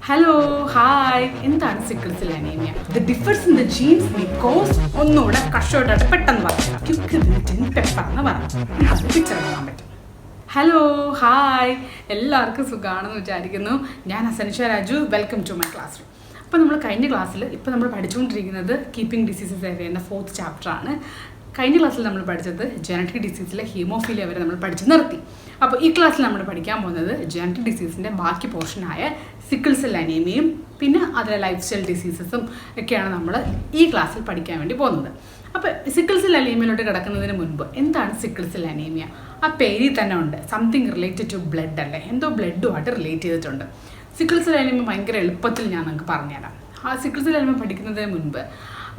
Hello hi എന്താണ് sickle cell anaemia? The differs in the genes may cos ഒന്നുകൂടെ കഷോട്ടായിട്ട് പെട്ടെന്ന് പറയാം. പെപ്പർ എന്ന് പറഞ്ഞു പിക്ചർ കാണാൻ പറ്റും. ഹലോ ഹായ് എല്ലാവർക്കും സുഖമാണെന്ന് വിചാരിക്കുന്നു. ഞാൻ അസൻഷ Raju. Welcome to my classroom. അപ്പോൾ നമ്മൾ കഴിഞ്ഞ ക്ലാസ്സിൽ ഇപ്പോൾ നമ്മൾ പഠിച്ചുകൊണ്ടിരിക്കുന്നത് കീപ്പിംഗ് ഡിസീസസ് എന്ന 4th ചാപ്റ്ററാണ്. കഴിഞ്ഞ ക്ലാസ്സിൽ നമ്മൾ പഠിച്ചത് ജനറ്റിക് ഡിസീസിലെ ഹീമോഫീലിയ വരെ നമ്മൾ പഠിച്ച് നിർത്തി. അപ്പോൾ ഈ ക്ലാസ്സിൽ നമ്മൾ പഠിക്കാൻ പോകുന്നത് ജനറ്റിക് ഡിസീസിൻ്റെ ബാക്കി പോർഷനായ സിക്കിൾ സെൽ അനീമിയയും പിന്നെ അതിലെ ലൈഫ് സ്റ്റൈൽ ഡിസീസസും ഒക്കെയാണ് നമ്മൾ ഈ ക്ലാസ്സിൽ പഠിക്കാൻ വേണ്ടി പോകുന്നത്. അപ്പോൾ സിക്കിൾ സെൽ അനീമിയയിലോട്ട് കിടക്കുന്നതിന് മുൻപ് എന്താണ് സിക്കിൾ സെൽ അനീമിയ? ആ പേരിൽ തന്നെ ഉണ്ട് സംതിങ് റിലേറ്റഡ് ടു ബ്ലഡ് അല്ലേ, എന്തോ ബ്ലഡുമായിട്ട് റിലേറ്റ് ചെയ്തിട്ടുണ്ട്. സിക്കിൾ സെൽ അനീമിയ ഭയങ്കര എളുപ്പത്തിൽ ഞാൻ നിങ്ങൾക്ക് പറഞ്ഞുതരാം. ആ സിക്കിൾ സെൽ അനീമിയ പഠിക്കുന്നതിന് മുൻപ്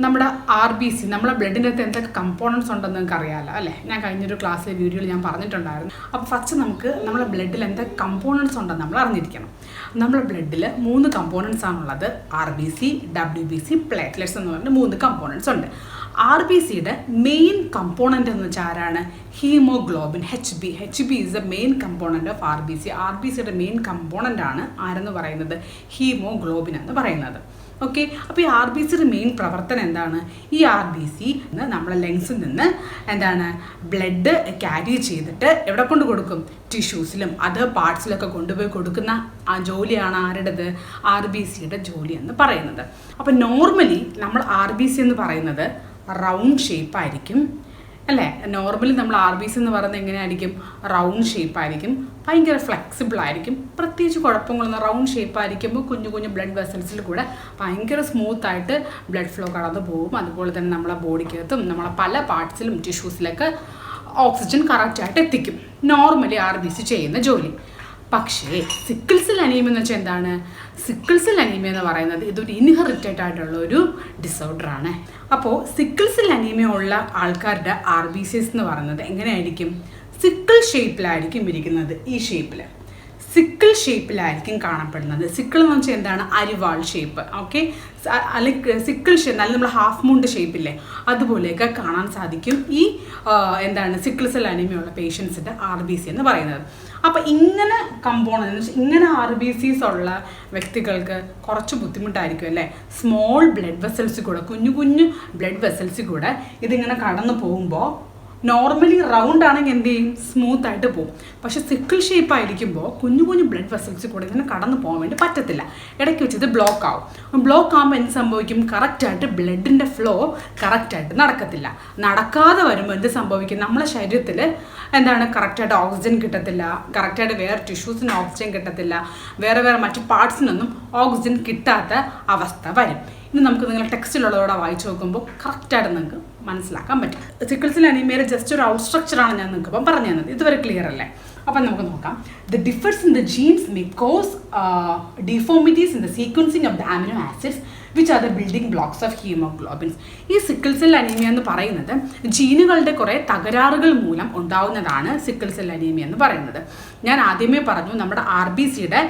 നമ്മുടെ RBC, നമ്മളെ ബ്ലഡിൻ്റെ അകത്ത് എന്തൊക്കെ കമ്പോണൻസ് ഉണ്ടെന്ന് നിങ്ങൾക്ക് അറിയാമല്ലോ അല്ലേ? ഞാൻ കഴിഞ്ഞൊരു ക്ലാസ്സിലെ വീഡിയോയിൽ ഞാൻ പറഞ്ഞിട്ടുണ്ടായിരുന്നു. അപ്പോൾ ഫസ്റ്റ് നമുക്ക് നമ്മുടെ ബ്ലഡിൽ എന്തൊക്കെ കമ്പോണൻസ് ഉണ്ടെന്ന് നമ്മൾ അറിഞ്ഞിരിക്കണം. നമ്മുടെ ബ്ലഡിൽ 3 കമ്പോണൻസ് ആണുള്ളത്. RBC, WBC, പ്ലേറ്റ്ലെറ്റ്സ് എന്ന് പറഞ്ഞ 3 കമ്പോണൻസ് ഉണ്ട്. RBCയുടെ മെയിൻ കമ്പോണൻ്റ് എന്ന് വെച്ചാൽ ആരാണ്? Haemoglobin, HB is the main component of RBC. RBCയുടെ മെയിൻ കമ്പോണൻ്റ് ആണ് ആരെന്ന് പറയുന്നത്? ഹീമോഗ്ലോബിൻ എന്ന് പറയുന്നത്. ഓക്കെ, അപ്പോൾ ഈ RBCയുടെ മെയിൻ പ്രവർത്തനം എന്താണ്? ഈ RBC നമ്മളെ ലങ്സിൽ നിന്ന് എന്താണ് ബ്ലഡ് ക്യാരി ചെയ്തിട്ട് എവിടെ കൊണ്ട് കൊടുക്കും? ടിഷ്യൂസിലും അതർ പാർട്സിലൊക്കെ കൊണ്ടുപോയി കൊടുക്കുന്ന ആ ജോലിയാണ് ആരുടേത്? RBCയുടെ ജോലി എന്ന് പറയുന്നത്. അപ്പോൾ നോർമലി നമ്മൾ RBC എന്ന് പറയുന്നത് റൗണ്ട് ഷേപ്പ് ആയിരിക്കും അല്ലേ? നോർമലി നമ്മൾ RBC എന്ന് പറയുന്നത് എങ്ങനെയായിരിക്കും? റൗണ്ട് ഷേപ്പ് ആയിരിക്കും, ഭയങ്കര ഫ്ലെക്സിബിൾ ആയിരിക്കും, പ്രത്യേകിച്ച് കുഴപ്പങ്ങളൊന്നും. റൗണ്ട് ഷേപ്പ് ആയിരിക്കുമ്പോൾ കുഞ്ഞു കുഞ്ഞു ബ്ലഡ് വെസൽസിൽ കൂടെ ഭയങ്കര സ്മൂത്തായിട്ട് ബ്ലഡ് ഫ്ലോ കടന്നു പോകും. അതുപോലെ തന്നെ നമ്മളെ ബോഡിക്കകത്തും നമ്മളെ പല പാർട്സിലും ടിഷ്യൂസിലൊക്കെ ഓക്സിജൻ കറക്റ്റായിട്ട് എത്തിക്കും നോർമലി RBC ചെയ്യുന്ന ജോലി. പക്ഷേ സിക്കിൾ സെൽ അനീമിയ എന്ന് വെച്ചാൽ എന്താണ്? സിക്കിൾ സെൽ അനീമിയ എന്ന് പറയുന്നത് ഇതൊരു ഇൻഹെറിറ്റഡ് ആയിട്ടുള്ള ഒരു ഡിസോർഡറാണ്. അപ്പോൾ സിക്കിൾ സെൽ അനീമിയ ഉള്ള ആൾക്കാരുടെ RBCs എന്ന് പറയുന്നത് എങ്ങനെയായിരിക്കും? സിക്കിൾ ഷേപ്പിലായിരിക്കും ഇരിക്കുന്നത്. ഈ ഷേപ്പിൽ സിക്കിൾ ഷേപ്പിലായിരിക്കും കാണപ്പെടുന്നത്. സിക്കിൾ എന്ന് വെച്ചാൽ എന്താണ്? അരിവാൾ ഷേപ്പ്. ഓക്കെ, അല്ലെങ്കിൽ സിക്കിൾ ഷേപ്പ് നല്ല നമ്മൾ ഹാഫ് മൂണ്ട് ഷേപ്പില്ലേ, അതുപോലെയൊക്കെ കാണാൻ സാധിക്കും ഈ എന്താണ് സിക്കിൾ സെൽ അനീമിയ ഉള്ള പേഷ്യൻസിൻ്റെ RBC എന്ന് പറയുന്നത്. അപ്പോൾ ഇങ്ങനെ കമ്പോണൻസ്, ഇങ്ങനെ RBCs ഉള്ള വ്യക്തികൾക്ക് കുറച്ച് ബുദ്ധിമുട്ടായിരിക്കും അല്ലേ? സ്മോൾ ബ്ലഡ് വെസൽസിൽ കൂടെ, കുഞ്ഞു കുഞ്ഞു ബ്ലഡ് വെസൽസിൽ കൂടെ ഇതിങ്ങനെ കടന്നു പോകുമ്പോൾ നോർമലി റൗണ്ട് ആണെങ്കിൽ എന്ത് ചെയ്യും? സ്മൂത്ത് ആയിട്ട് പോകും. പക്ഷെ സിക്കിൾ ഷേപ്പ് ആയിരിക്കുമ്പോൾ കുഞ്ഞു കുഞ്ഞു ബ്ലഡ് വെസൽസിൽ കൂടെ ഇങ്ങനെ കടന്നു പോകാൻ വേണ്ടി പറ്റത്തില്ല. ഇടയ്ക്ക് വെച്ച് ഇത് ബ്ലോക്ക് ആവും. ബ്ലോക്ക് ആകുമ്പോൾ എന്ത് സംഭവിക്കും? കറക്റ്റായിട്ട് ബ്ലഡിൻ്റെ ഫ്ലോ കറക്റ്റായിട്ട് നടക്കത്തില്ല. നടക്കാതെ വരുമ്പോൾ എന്ത് സംഭവിക്കും? നമ്മളെ ശരീരത്തിൽ എന്താണ് കറക്റ്റായിട്ട് ഓക്സിജൻ കിട്ടത്തില്ല, കറക്റ്റായിട്ട് വേറെ ടിഷ്യൂസിന് ഓക്സിജൻ കിട്ടത്തില്ല, വേറെ മറ്റു പാർട്സിനൊന്നും ഓക്സിജൻ കിട്ടാത്ത അവസ്ഥ വരും. ഇനി നമുക്ക് നിങ്ങളുടെ ടെക്സ്റ്റിലുള്ളതോടെ വായിച്ചു നോക്കുമ്പോൾ കറക്റ്റായിട്ട് നിങ്ങൾക്ക് മനസ്സിലാക്കാൻ പറ്റും. സിക്കിൾ സെൽ അനീമിയയുടെ ജസ്റ്റ് ഒരു ഔട്ട് സ്ട്രക്ചറാണ് ഞാൻ നിങ്ങൾക്ക് ഇപ്പം പറഞ്ഞു തന്നത്. ഇതുവരെ ക്ലിയർ അല്ലേ? അപ്പം നമുക്ക് നോക്കാം. The differs in the genes may cause deformities in the sequencing of the amino acids which are the building blocks of haemoglobins. ഈ സിക്കിൾ സെൽ അനീമിയ എന്ന് പറയുന്നത് ജീനുകളുടെ കുറേ തകരാറുകൾ മൂലം ഉണ്ടാവുന്നതാണ് സിക്കിൾ സെൽ അനീമിയ എന്ന് പറയുന്നത്. ഞാൻ ആദ്യമേ പറഞ്ഞു നമ്മുടെ RBCയുടെ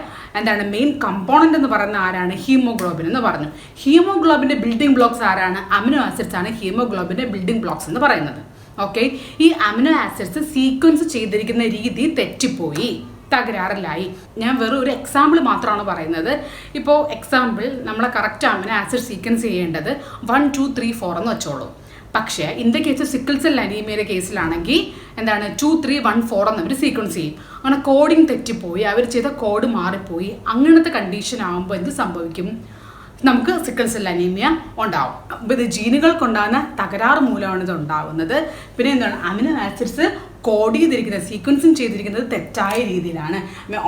എന്താണ് മെയിൻ കമ്പോണൻ്റ് എന്ന് പറയുന്ന ആരാണ്? ഹീമോഗ്ലോബിൻ എന്ന് പറഞ്ഞു. ഹീമോഗ്ലോബിൻ്റെ ബിൽഡിംഗ് ബ്ലോക്സ് ആരാണ്? അമിനോ ആസിഡ്സ് ആണ് ഹീമോഗ്ലോബിൻ്റെ ബിൽഡിംഗ് ബ്ലോക്സ് എന്ന് പറയുന്നത്. ഓക്കെ, ഈ അമിനോ ആസിഡ്സ് സീക്വൻസ് ചെയ്തിരിക്കുന്ന രീതി തെറ്റിപ്പോയി, തകരാറിലായി. ഞാൻ വെറും ഒരു എക്സാമ്പിൾ മാത്രമാണ് പറയുന്നത്. ഇപ്പോൾ എക്സാമ്പിൾ നമ്മളെ കറക്റ്റ് അമിനോ ആസിഡ് സീക്വൻസ് ചെയ്യേണ്ടത് 1 2 3 4 എന്ന് വെച്ചോളൂ. പക്ഷേ in the case sickle cell അനീമിയയുടെ കേസിലാണെങ്കിൽ എന്താണ് 2 3 1 4 എന്ന് അവർ സീക്വൻസ് ചെയ്യും. അങ്ങനെ കോഡിങ് തെറ്റിപ്പോയി, അവർ ചെയ്ത കോഡ് മാറിപ്പോയി. അങ്ങനത്തെ കണ്ടീഷൻ ആകുമ്പോൾ എന്ത് സംഭവിക്കും? നമുക്ക് സിക്കിൾ സെൽ അനീമിയ ഉണ്ടാവും. അപ്പോൾ ഇത് ജീനുകൾക്കുണ്ടാകുന്ന തകരാറ് മൂലമാണ് ഇത് ഉണ്ടാകുന്നത്. പിന്നെ എന്താണ്? അമിനോ ആസിഡ്സ് കോഡ് ചെയ്തിരിക്കുന്നത്, സീക്വൻസിങ് ചെയ്തിരിക്കുന്നത് തെറ്റായ രീതിയിലാണ്.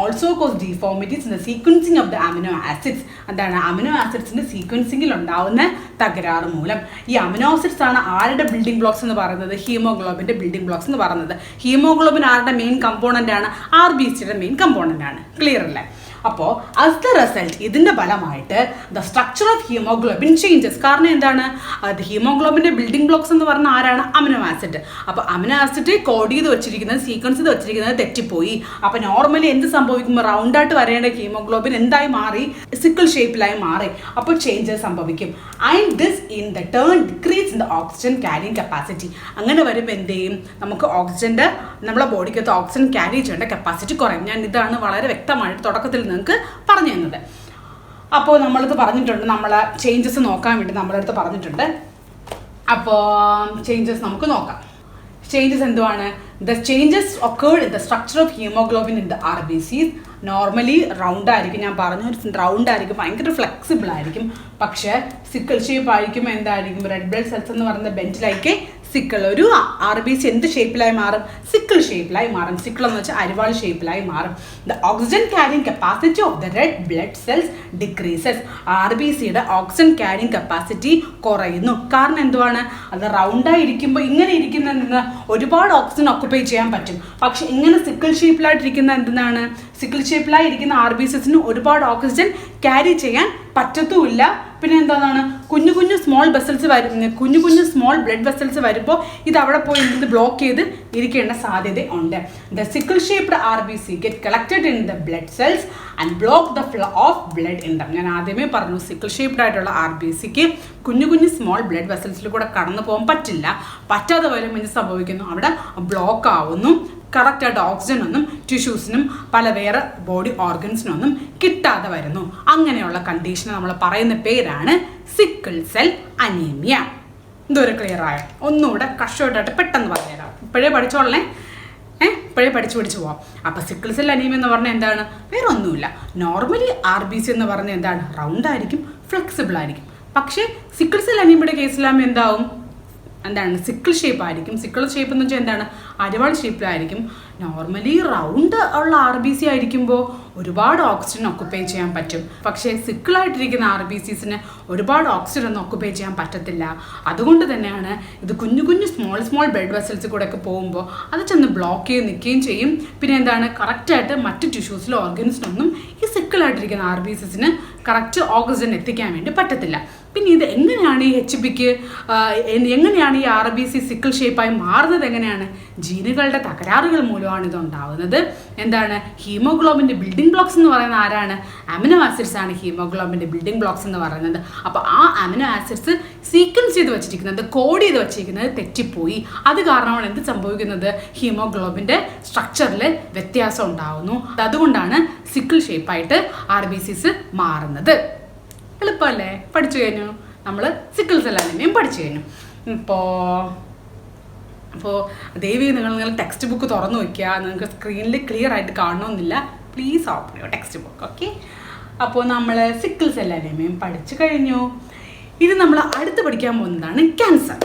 Also cos deformities in the sequencing of the amino acids. എന്താണ്? അമിനോ ആസിഡ്സിൻ്റെ സീക്വൻസിങ്ങിൽ ഉണ്ടാവുന്ന തകരാറ് മൂലം. ഈ അമിനോ ആസിഡ്സ് ആണ് ആരുടെ ബിൽഡിംഗ് ബ്ലോക്സ് എന്ന് പറയുന്നത്? ഹീമോഗ്ലോബിൻ്റെ ബിൽഡിംഗ് ബ്ലോക്സ് എന്ന് പറയുന്നത്. ഹീമോഗ്ലോബിൻ ആരുടെ മെയിൻ കമ്പോണൻ്റ് ആണ്? RBCയുടെ മെയിൻ കമ്പോണൻ്റ് ആണ്. ക്ലിയർ അല്ലേ? അപ്പോൾ ആസ് ദ റിസൾട്ട് ഇതിൻ്റെ ഫലമായിട്ട് the structure of haemoglobin changes. കാരണം എന്താണ്? അത് ഹീമോഗ്ലോബിൻ്റെ ബിൽഡിംഗ് ബ്ലോക്സ് എന്ന് പറഞ്ഞാൽ ആരാണ്? Amino acid. അപ്പോൾ അമിനോ ആസിഡ് കോഡ് ചെയ്ത് വെച്ചിരിക്കുന്നത്, സീക്വൻസ് ചെയ്ത് വെച്ചിരിക്കുന്നത് തെറ്റിപ്പോയി. അപ്പോൾ നോർമലി എന്ത് സംഭവിക്കുമ്പോൾ റൗണ്ടായിട്ട് വരേണ്ട ഹീമോഗ്ലോബിൻ എന്തായി മാറി? സിക്കിൾ ഷേപ്പിലായി മാറി. അപ്പോൾ ചേഞ്ചസ് സംഭവിക്കും. And this in the turn decrease in the oxygen carrying capacity. അങ്ങനെ വരുമ്പോൾ എന്ത് ചെയ്യും? നമുക്ക് ഓക്സിജൻ്റെ നമ്മളെ ബോഡിക്കകത്ത് ഓക്സിജൻ ക്യാരി ചെയ്യേണ്ട കപ്പാസിറ്റി കുറയും. ഞാൻ ഇതാണ് വളരെ വ്യക്തമായിട്ട് തുടക്കത്തിൽ നിങ്ങൾക്ക് പറഞ്ഞു തന്നത്. അപ്പോൾ നമ്മളത് പറഞ്ഞിട്ടുണ്ട്, നമ്മൾ ചേഞ്ചസ് നോക്കാൻ വേണ്ടി നമ്മളടുത്ത് പറഞ്ഞിട്ടുണ്ട്. അപ്പോൾ ചേഞ്ചസ് നമുക്ക് നോക്കാം. ചേഞ്ചസ് എന്തുവാണ്? The changes occurred in the structure of hemoglobin in the RBCs. Normally round ആയിരിക്കും, ഞാൻ പറഞ്ഞു റൗണ്ട് ആയിരിക്കും, ഭയങ്കര ഫ്ലെക്സിബിൾ ആയിരിക്കും. പക്ഷേ സിക്കിൾ ഷേപ്പ് ആയിരിക്കും. എന്തായിരിക്കും? റെഡ് ബ്ലഡ് സെൽസ് എന്ന് പറയുന്ന ബെഞ്ചിലേക്ക് സിക്കിൾ, ഒരു RBC എന്ത് ഷേപ്പിലായി മാറും? സിക്കിൾ ഷേപ്പിലായി മാറും. സിക്കിൾ എന്ന് വെച്ചാൽ അരിവാൾ ഷേപ്പിലായി മാറും. The oxygen carrying capacity of the red blood cells decreases. RBCയുടെ ഓക്സിജൻ ക്യാരിങ് കപ്പാസിറ്റി കുറയുന്നു. കാരണം എന്തുവാണ്? അത് റൗണ്ടായി ഇരിക്കുമ്പോൾ ഇങ്ങനെ ഇരിക്കുന്ന ഒരുപാട് ഓക്സിജൻ ഓക്കുപൈ ചെയ്യാൻ പറ്റും. പക്ഷെ ഇങ്ങനെ സിക്കിൾ ഷേപ്പിലായിട്ടിരിക്കുന്ന എന്താണ്? സിക്കിൾ ഷേപ്പിലായി ഇരിക്കുന്ന RBCസിന് ഒരുപാട് ഓക്സിജൻ ക്യാരി ചെയ്യാൻ പറ്റത്തുമില്ല. പിന്നെ എന്താണ്? കുഞ്ഞു കുഞ്ഞു സ്മോൾ വെസൽസ് കുഞ്ഞു കുഞ്ഞു സ്മോൾ ബ്ലഡ് വെസൽസ് വരുമ്പോൾ ഇത് അവിടെ പോയി ഇത് ബ്ലോക്ക് ചെയ്ത് ഇരിക്കേണ്ട സാധ്യത ഉണ്ട്. The sickle shaped RBC get collected in the blood cells and block the flow of blood in them. ഞാൻ ആദ്യമേ പറഞ്ഞു, സിക്കിൾ ഷേപ്ഡ് ആയിട്ടുള്ള RBCക്ക് കുഞ്ഞു കുഞ്ഞു സ്മോൾ ബ്ലഡ് വെസൽസിൽ കൂടെ കടന്നു പോകാൻ പറ്റില്ല. പറ്റാതെ വരുമ്പോൾ എന്ത് സംഭവിക്കുന്നു? അവിടെ ബ്ലോക്ക് ആവുന്നു. കറക്റ്റായിട്ട് ഓക്സിജൻ ഒന്നും ടിഷ്യൂസിനും പല വേറെ ബോഡി ഓർഗൻസിനൊന്നും കിട്ടാതെ വരുന്നു. അങ്ങനെയുള്ള കണ്ടീഷന് നമ്മൾ പറയുന്ന പേരാണ് സിക്കിൾ സെൽ അനീമിയ. ഇതൊരു ക്ലിയർ ആയോ? ഒന്നുകൂടെ കഷ്ടമായിട്ട് പെട്ടെന്ന് പറഞ്ഞുതരാം. ഇപ്പോഴേ പഠിച്ചോളേ, ഇപ്പോഴേ പഠിച്ചു പോവാം. അപ്പോൾ സിക്കിൾ സെൽ അനീമിയ എന്ന് പറഞ്ഞാൽ എന്താണ്? വേറെ ഒന്നുമില്ല. നോർമലി RBC എന്ന് പറഞ്ഞാൽ എന്താണ്? റൗണ്ട് ആയിരിക്കും, ഫ്ലെക്സിബിൾ ആയിരിക്കും. പക്ഷേ സിക്കിൾ സെൽ അനീമിയയുടെ കേസിലാകുമ്പോൾ എന്താണ്? സിക്കിൾ ഷേപ്പ് ആയിരിക്കും. സിക്കിൾ ഷേപ്പ് എന്ന് വെച്ചാൽ എന്താണ്? അരിവാൾ ഷേപ്പിലായിരിക്കും. നോർമലി റൗണ്ട് ഉള്ള RBC ആയിരിക്കുമ്പോൾ ഒരുപാട് ഓക്സിജൻ ഒക്കുപൈ ചെയ്യാൻ പറ്റും. പക്ഷേ സിക്കിളായിട്ടിരിക്കുന്ന RBCസിന് ഒരുപാട് ഓക്സിജൻ ഒന്നും ഒക്കുപൈ ചെയ്യാൻ പറ്റത്തില്ല. അതുകൊണ്ട് തന്നെയാണ് ഇത് കുഞ്ഞു കുഞ്ഞു സ്മോൾ ബ്ലഡ് വെസൽസ് കൂടെ ഒക്കെ പോകുമ്പോൾ അത് ചെന്ന് ബ്ലോക്ക് ചെയ്ത് നിൽക്കുകയും ചെയ്യും. പിന്നെ എന്താണ്? കറക്റ്റായിട്ട് മറ്റ് ടിഷ്യൂസിലോ ഓർഗൻസിനൊന്നും ഈ സിക്കിളായിട്ടിരിക്കുന്ന RBCസിന് കറക്റ്റ് ഓക്സിജൻ എത്തിക്കാൻ വേണ്ടി പറ്റത്തില്ല. പിന്നെ ഇത് എങ്ങനെയാണ് ഈ HBക്ക് എങ്ങനെയാണ് ഈ RBC സിക്കിൾ ഷേപ്പായി മാറുന്നത്? എങ്ങനെയാണ്? ജീനുകളുടെ തകരാറുകൾ മൂലമാണ് ഇത് ഉണ്ടാവുന്നത്. എന്താണ്? ഹീമോഗ്ലോബിൻ്റെ ബിൽഡിംഗ് ബ്ലോക്സ് എന്ന് പറയുന്നത് ആരാണ്? അമിനോ ആസിഡ്സ് ആണ് ഹീമോഗ്ലോബിൻ്റെ ബിൽഡിംഗ് ബ്ലോക്സ് എന്ന് പറയുന്നത്. അപ്പോൾ ആ അമിനോ ആസിഡ്സ് സീക്വൻസ് ചെയ്ത് വെച്ചിരിക്കുന്നത്, കോഡ് ചെയ്ത് വെച്ചിരിക്കുന്നത് തെറ്റിപ്പോയി. അത് കാരണമാണ് എന്ത് സംഭവിക്കുന്നത്? ഹീമോഗ്ലോബിൻ്റെ സ്ട്രക്ചറിൽ വ്യത്യാസം ഉണ്ടാവുന്നു. അതുകൊണ്ടാണ് സിക്കിൾ ഷേപ്പായിട്ട് RBCs മാറുന്നത്. എളുപ്പമല്ലേ? പഠിച്ചു കഴിഞ്ഞു. നമ്മൾ സിക്കിൾ സെൽ അനീമിയയും പഠിച്ചു കഴിഞ്ഞു. അപ്പോൾ ദയവ് നിങ്ങൾ ടെക്സ്റ്റ് ബുക്ക് തുറന്നു വയ്ക്കുക. നിങ്ങൾക്ക് സ്ക്രീനിൽ ക്ലിയർ ആയിട്ട് കാണണമെന്നില്ല. പ്ലീസ് ഓപ്പൺ ചെയ്യുക ടെക്സ്റ്റ് ബുക്ക്. ഓക്കെ, അപ്പോൾ നമ്മൾ സിക്കിൾ സെൽ അനീമിയയും പഠിച്ചു കഴിഞ്ഞു. ഇത് നമ്മൾ അടുത്ത് പഠിക്കാൻ പോകുന്നതാണ് ക്യാൻസർ.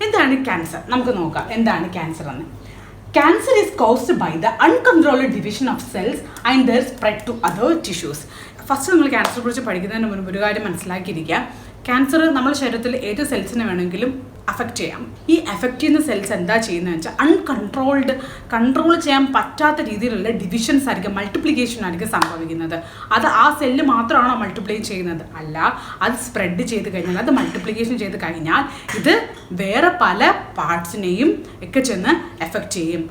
എന്താണ് ക്യാൻസർ? നമുക്ക് നോക്കാം എന്താണ് ക്യാൻസർ എന്ന്. Cancer is caused by the uncontrolled division of cells and their spread to other tissues. First നമ്മൾ ക്യാൻസറെ കുറിച്ച് പഠിക്കുന്നതിന് മുൻപ് ഒരു കാര്യം മനസ്സിലാക്കിയിരിക്കുക. ക്യാൻസർ നമ്മുടെ ശരീരത്തിൽ ഏത് സെൽസിനെ വേണമെങ്കിലും അഫക്റ്റ് ചെയ്യാം. ഈ അഫക്റ്റ് ചെയ്യുന്ന സെൽസ് എന്താ ചെയ്യുന്നതെന്ന് വെച്ചാൽ കൺട്രോൾ ചെയ്യാൻ പറ്റാത്ത രീതിയിലുള്ള ഡിവിഷൻസ് ആയിരിക്കും, മൾട്ടിപ്ലിക്കേഷൻ ആയിരിക്കും സംഭവിക്കുന്നത്. അത് ആ സെല്ല് മാത്രമാണോ മൾട്ടിപ്ലൈ ചെയ്യുന്നത്? അല്ല, അത് സ്പ്രെഡ് ചെയ്ത് കഴിഞ്ഞാൽ, അത് മൾട്ടിപ്ലിക്കേഷൻ ചെയ്ത് കഴിഞ്ഞാൽ ഇത് വേറെ പല പാർട്സിനെയും ഒക്കെ ചെന്ന് എഫക്റ്റ് ചെയ്യും.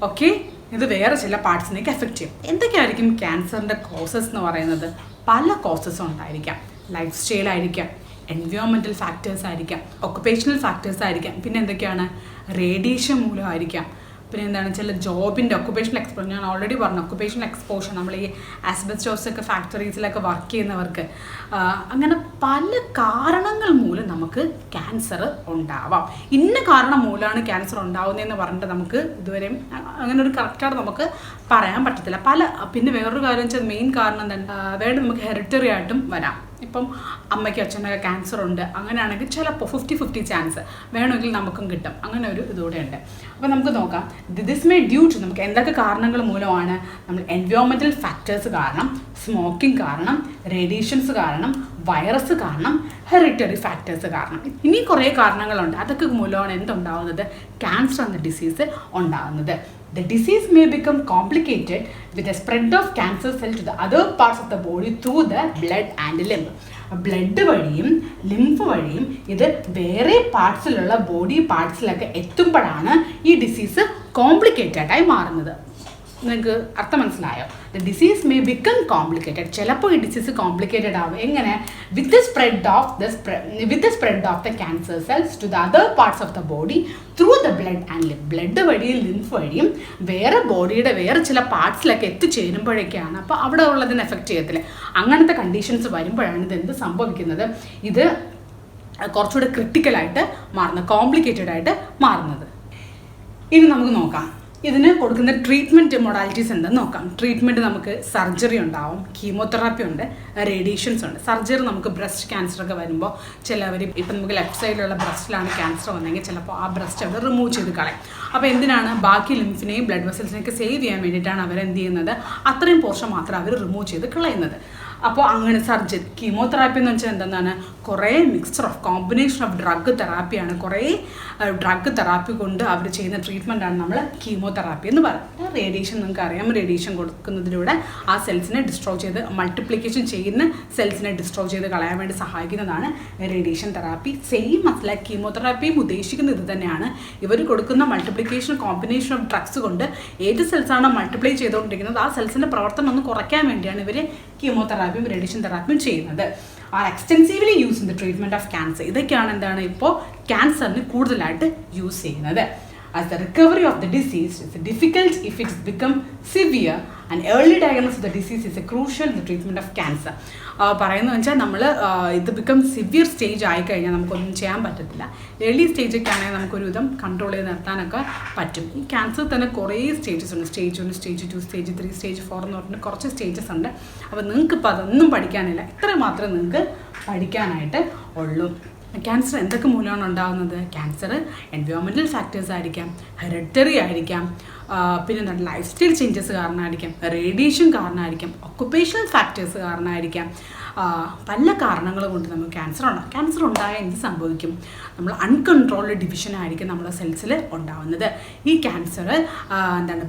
ഓക്കെ, ഇത് വേറെ ചില പാർട്സിനേക്ക് എഫക്റ്റ് ചെയ്യും. എന്തൊക്കെയായിരിക്കും ക്യാൻസറിൻ്റെ കോസസ് എന്ന് പറയുന്നത്? പല കോസസും ഉണ്ടായിരിക്കാം. ലൈഫ് സ്റ്റൈൽ ആയിരിക്കാം, എൻവയോൺമെൻറ്റൽ ഫാക്ടേഴ്സ് ആയിരിക്കാം, ഒക്കുപേഷണൽ ഫാക്ടേഴ്സ് ആയിരിക്കാം. പിന്നെ എന്തൊക്കെയാണ്? റേഡിയേഷൻ മൂലമായിരിക്കാം. പിന്നെ എന്താണ്? ചില ജോബിൻ്റെ ഒക്കുപേഷണൽ എക്സ്പോഷർ, ഞാൻ ഓൾറെഡി പറഞ്ഞു, ഒക്കുപേഷണൽ എക്സ്പോഷർ നമ്മൾ ഈ ആസ്ബസ്റ്റോസ് ഒക്കെ ഫാക്ടറീസിലൊക്കെ വർക്ക് ചെയ്യുന്നവർക്ക് അങ്ങനെ പല കാരണങ്ങൾ മൂലം നമുക്ക് ക്യാൻസർ ഉണ്ടാവാം. ഇന്ന കാരണം മൂലമാണ് ക്യാൻസർ ഉണ്ടാവുന്നതെന്ന് പറഞ്ഞിട്ട് നമുക്ക് ഇതുവരെയും അങ്ങനെ ഒരു കറക്റ്റായിട്ട് നമുക്ക് പറയാൻ പറ്റത്തില്ല. പിന്നെ വേറൊരു കാര്യം വെച്ചാൽ മെയിൻ കാരണം എന്താണ്? അതായത് നമുക്ക് ഹെറിറ്ററി ആയിട്ടും വരാം. ഇപ്പം അമ്മയ്ക്കും അച്ഛനൊക്കെ ക്യാൻസർ ഉണ്ട്, അങ്ങനെയാണെങ്കിൽ ചിലപ്പോൾ 50-50 ചാൻസ് വേണമെങ്കിൽ നമുക്കും കിട്ടും. അങ്ങനെ ഒരു ഇതുകൂടെ ഉണ്ട്. അപ്പോൾ നമുക്ക് നോക്കാം. ദിസ് മേ ഡ്യൂ ടു, നമുക്ക് എന്തൊക്കെ കാരണങ്ങൾ മൂലമാണ്? നമ്മൾ എൻവയോൺമെൻറ്റൽ ഫാക്ടേഴ്സ് കാരണം, സ്മോക്കിംഗ് കാരണം, റേഡിയേഷൻസ് കാരണം, വൈറസ് കാരണം, ഹെറിറ്ററി ഫാക്ടേഴ്സ് കാരണം. ഇനി കുറേ കാരണങ്ങളുണ്ട്. അതൊക്കെ മൂലമാണ് എന്തുണ്ടാവുന്നത്? ക്യാൻസർ എന്ന ഡിസീസ് ഉണ്ടാകുന്നത്. The disease may become complicated with the spread of cancer cell to the other parts of the body through the blood and lymph. Blood വഴിയും ലിംഫ് വഴിയും ഇത് വേറെ പാർട്സിലുള്ള ബോഡി പാർട്സിലൊക്കെ എത്തുമ്പോഴാണ് ഈ ഡിസീസ് കോംപ്ലിക്കേറ്റഡ് ആയി മാറുന്നത്. നിങ്ങൾക്ക് അർത്ഥം മനസ്സിലായോ? The disease may become complicated. ചിലപ്പോൾ ഈ ഡിസീസ് കോംപ്ലിക്കേറ്റഡ് ആവും. എങ്ങനെ? With the spread of the cancer cells to the other parts of the body through the blood and lymph. Blood വഴിയും ലിംഫ് വഴിയും വേറെ ബോഡിയുടെ വേറെ ചില പാർട്സിലൊക്കെ എത്തിച്ചേരുമ്പോഴൊക്കെയാണ്. അപ്പോൾ അവിടെ ഉള്ളതിന് എഫക്റ്റ് ചെയ്യത്തില്ല. അങ്ങനത്തെ കണ്ടീഷൻസ് വരുമ്പോഴാണ് ഇതെന്ത് സംഭവിക്കുന്നത്? ഇത് കുറച്ചുകൂടെ ക്രിട്ടിക്കലായിട്ട് മാറുന്നത്, കോംപ്ലിക്കേറ്റഡ് ആയിട്ട് മാറുന്നത്. ഇനി നമുക്ക് നോക്കാം ഇതിന് കൊടുക്കുന്ന ട്രീറ്റ്മെൻറ്റ് മൊഡാലിറ്റീസ് എന്തെന്ന് നോക്കാം. ട്രീറ്റ്മെൻറ്റ് നമുക്ക് സർജറി ഉണ്ടാവും, കീമോതെറാപ്പി ഉണ്ട്, റേഡിയേഷൻസ് ഉണ്ട്. സർജറി നമുക്ക് ബ്രസ്റ്റ് ക്യാൻസർ ഒക്കെ വരുമ്പോൾ ചിലവർ ഇപ്പം നമുക്ക് ലെഫ്റ്റ് സൈഡിലുള്ള ബ്രസ്റ്റിലാണ് ക്യാൻസർ വന്നെങ്കിൽ ചിലപ്പോൾ ആ ബ്രസ്റ്റ് അവർ റിമൂവ് ചെയ്ത് കളയും. അപ്പോൾ എന്തിനാണ്? ബാക്കി ലിംഫിനെയും ബ്ലഡ് വെസൽസിനെയൊക്കെ സേവ് ചെയ്യാൻ വേണ്ടിയിട്ടാണ് അവരെന്ത് ചെയ്യുന്നത്? അത്രയും പോർഷൻ മാത്രം അവർ റിമൂവ് ചെയ്ത് കളയുന്നത്. അപ്പോൾ അങ്ങനെ സർജറി കീമോതെറാപ്പി എന്ന് വെച്ചാൽ എന്താണ്? കുറേ mixture of combination of drug തെറാപ്പിയാണ്. കുറേ ഡ്രഗ് തെറാപ്പി കൊണ്ട് അവർ ചെയ്യുന്ന ട്രീറ്റ്മെൻറ്റാണ് നമ്മൾ കീമോതെറാപ്പി എന്ന് പറയുന്നത്. റേഡിയേഷൻ നിങ്ങൾക്ക് അറിയാം. റേഡിയേഷൻ കൊടുക്കുന്നതിലൂടെ ആ സെൽസിനെ ഡിസ്ട്രോയ് ചെയ്ത് മൾട്ടിപ്ലിക്കേഷൻ ചെയ്യുന്ന സെൽസിനെ ഡിസ്ട്രോയ് ചെയ്ത് കളയാൻ വേണ്ടി സഹായിക്കുന്നതാണ് റേഡിയേഷൻ തെറാപ്പി. സെയിം അല്ല, കീമോതെറാപ്പിയും ഉദ്ദേശിക്കുന്നത് ഇത് തന്നെയാണ്. ഇവർ കൊടുക്കുന്ന മൾട്ടിപ്ലിക്കേഷൻ കോമ്പിനേഷൻ ഓഫ് ഡ്രഗ്സ് കൊണ്ട് ഏത് സെൽസാണോ മൾട്ടിപ്ലൈ ചെയ്തുകൊണ്ടിരിക്കുന്നത് ആ സെൽസിൻ്റെ പ്രവർത്തനം ഒന്ന് കുറയ്ക്കാൻ വേണ്ടിയാണ് ഇവർ കീമോതെറാപ്പിയും റേഡിയേഷൻ തെറാപ്പിയും ചെയ്യുന്നത്. Are extensively use in the treatment of cancer. ഇതൊക്കെയാണ് എന്താണ് ഇപ്പോൾ ക്യാൻസറിന് കൂടുതലായിട്ട് യൂസ് ചെയ്യുന്നത്. As the recovery of the disease is difficult if it's become severe, and early diagnosis of the disease is a crucial in the treatment of cancer. പറയുന്നത് വെച്ചാൽ നമ്മൾ ഇത് ബിക്കം സിവിയർ സ്റ്റേജ് ആയിക്കഴിഞ്ഞാൽ നമുക്കൊന്നും ചെയ്യാൻ പറ്റത്തില്ല. ഏർലി സ്റ്റേജൊക്കെ ആണെങ്കിൽ നമുക്കൊരു വിധം കൺട്രോൾ ചെയ്ത് നിർത്താനൊക്കെ പറ്റും. ഈ ക്യാൻസർ തന്നെ കുറേ സ്റ്റേജസ് ഉണ്ട്. സ്റ്റേജ് 1, സ്റ്റേജ് 2, സ്റ്റേജ് 3, സ്റ്റേജ് 4 എന്ന് പറഞ്ഞിട്ട് കുറച്ച് സ്റ്റേജസ് ഉണ്ട്. അപ്പോൾ നിങ്ങൾക്കിപ്പോൾ അതൊന്നും പഠിക്കാനില്ല. ഇത്ര മാത്രമേ നിങ്ങൾക്ക് പഠിക്കാനായിട്ട് ഉള്ളൂ. ക്യാൻസർ എന്തൊക്കെ മൂലമാണ് ഉണ്ടാകുന്നത്? ക്യാൻസർ എൻവയോൺമെൻറ്റൽ ഫാക്ടേഴ്സ് ആയിരിക്കാം, ഹെറിഡിറ്ററി ആയിരിക്കാം, പിന്നെ ലൈഫ് സ്റ്റൈൽ ചേഞ്ചസ് കാരണമായിരിക്കാം, റേഡിയേഷൻ കാരണമായിരിക്കാം, ഒക്കുപ്പേഷണൽ ഫാക്ടേഴ്സ് കാരണമായിരിക്കാം. പല കാരണങ്ങൾ കൊണ്ട് നമുക്ക് ക്യാൻസർ ഉണ്ടാകും. ക്യാൻസർ ഉണ്ടായാൽ എന്ത് സംഭവിക്കും? നമ്മൾ അൺകൺട്രോൾഡ് ഡിവിഷനായിരിക്കും നമ്മുടെ സെൽസിൽ ഉണ്ടാകുന്നത്. ഈ ക്യാൻസർ